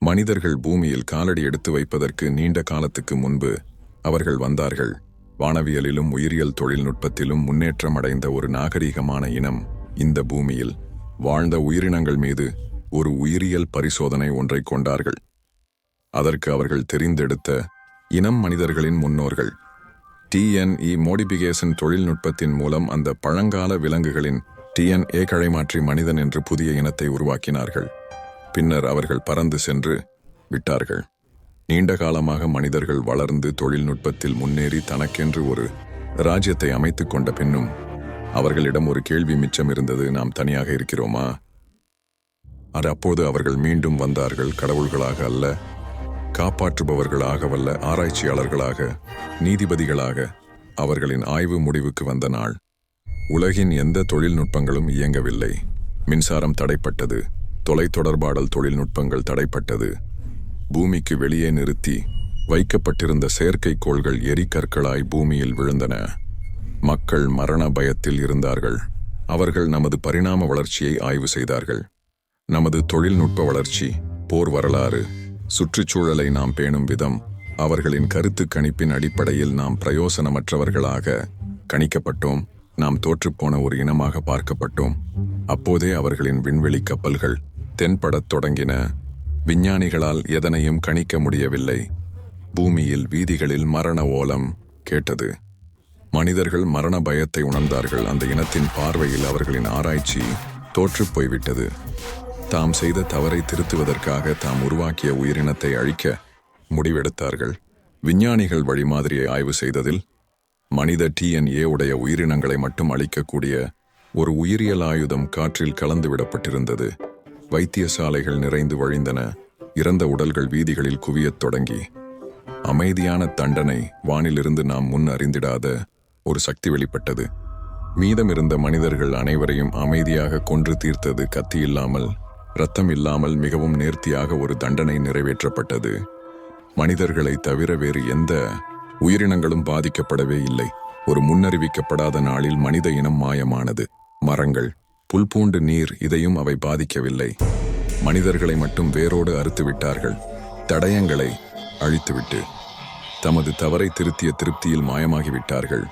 மனிதர்கள் பூமியில் காலடி எடுத்து வைப்பதற்கு நீண்ட காலத்துக்கு முன்பு அவர்கள் வந்தார்கள். வானவியலிலும் உயிரியல் தொழில்நுட்பத்திலும் முன்னேற்றம் அடைந்த ஒரு நாகரிகமான இனம் இந்த பூமியில் வாழ்ந்த உயிரினங்கள் மீது ஒரு உயிரியல் பரிசோதனை ஒன்றை கொண்டார்கள். அதற்கு அவர்கள் தெரிந்தெடுத்த இனம் மனிதர்களின் முன்னோர்கள். டிஎன்இ மோடிபிகேஷன் தொழில்நுட்பத்தின் மூலம் அந்த பழங்கால விலங்குகளின் டிஎன்ஏ களைமாற்றி மனிதன் என்று புதிய இனத்தை உருவாக்கினார்கள். பின்னர் அவர்கள் பறந்து சென்று விட்டார்கள். நீண்ட காலமாக மனிதர்கள் வளர்ந்து தொழில்நுட்பத்தில் முன்னேறி தனக்கென்று ஒரு ராஜ்யத்தை அமைத்து கொண்ட பின்னும் அவர்களிடம் ஒரு கேள்வி மிச்சம் இருந்தது: நாம் தனியாக இருக்கிறோமா? அப்போது அவர்கள் மீண்டும் வந்தார்கள். கடவுள்களாக அல்ல, காப்பாற்றுபவர்களாகவல்ல, ஆராய்ச்சியாளர்களாக, நீதிபதிகளாக. அவர்களின் ஆய்வு முடிவுக்கு வந்த நாள். உலகின் எந்த தொழில்நுட்பங்களும் இயங்கவில்லை. மின்சாரம் தடைப்பட்டது, தொலைத்தொடர்பாடல் தொழில்நுட்பங்கள் தடைப்பட்டது. பூமிக்கு வெளியே நிறுத்தி வைக்கப்பட்டிருந்த செயற்கைக்கோள்கள் எரிகற்களாய் பூமியில் விழுந்தன. மக்கள் மரண பயத்தில் இருந்தார்கள். அவர்கள் நமது பரிணாம வளர்ச்சியை ஆய்வு செய்தார்கள். நமது தொழில்நுட்ப வளர்ச்சி, போர் வரலாறு, சுற்றுச்சூழலை நாம் பேணும் விதம், அவர்களின் கருத்து கணிப்பின் அடிப்படையில் நாம் பிரயோசனமற்றவர்களாக கணிக்கப்பட்டோம். நாம் தோற்றுப்போன ஒரு இனமாக பார்க்கப்பட்டோம். அப்போதே அவர்களின் விண்வெளி கப்பல்கள் தென்படத் தொடங்கின. விஞ்ஞானிகளால் எதனையும் கணிக்க முடியவில்லை. பூமியில் வீதிகளில் மரண ஓலம் கேட்டது. மனிதர்கள் மரண பயத்தை உணர்ந்தார்கள். அந்த இனத்தின் பார்வையில் அவர்களின் ஆராய்ச்சி தோற்றுப் போய்விட்டது. தாம் செய்த தவறை திருத்துவதற்காக தாம் உருவாக்கிய உயிரினத்தை அழிக்க முடிவெடுத்தார்கள். விஞ்ஞானிகள் வழிமாதிரியை ஆய்வு செய்ததில் மனித டிஎன்ஏ உடைய உயிரினங்களை மட்டும் அழிக்கக்கூடிய ஒரு உயிரியல் ஆயுதம் காற்றில் கலந்துவிடப்பட்டிருந்தது. வைத்தியசாலைகள் நிறைந்து வழிந்தன. இறந்த உடல்கள் வீதிகளில் குவியத் தொடங்கி அமைதியான தண்டனை வானிலிருந்து நாம் முன் அறிந்திடாத ஒரு சக்தி வெளிப்பட்டது. மீதமிருந்த மனிதர்கள் அனைவரையும் அமைதியாக கொன்று தீர்த்தது. கத்தி இல்லாமல், இரத்தம் இல்லாமல் மிகவும் நேர்த்தியாக ஒரு தண்டனை நிறைவேற்றப்பட்டது. மனிதர்களை தவிர வேறு எந்த உயிரினங்களும் பாதிக்கப்படவே இல்லை. ஒரு முன்னறிவிக்கப்படாத நாளில் மனித இனம் மாயமானது. மரங்கள், புல்பூண்டு, நீர், இதையும் அவை பாதிக்கவில்லை. மனிதர்களை மட்டும் வேரோடு அறுத்து விட்டார்கள். தடயங்களை அழித்துவிட்டு தமது தவறை திருத்திய திருப்தியில் மாயமாகிவிட்டார்கள்.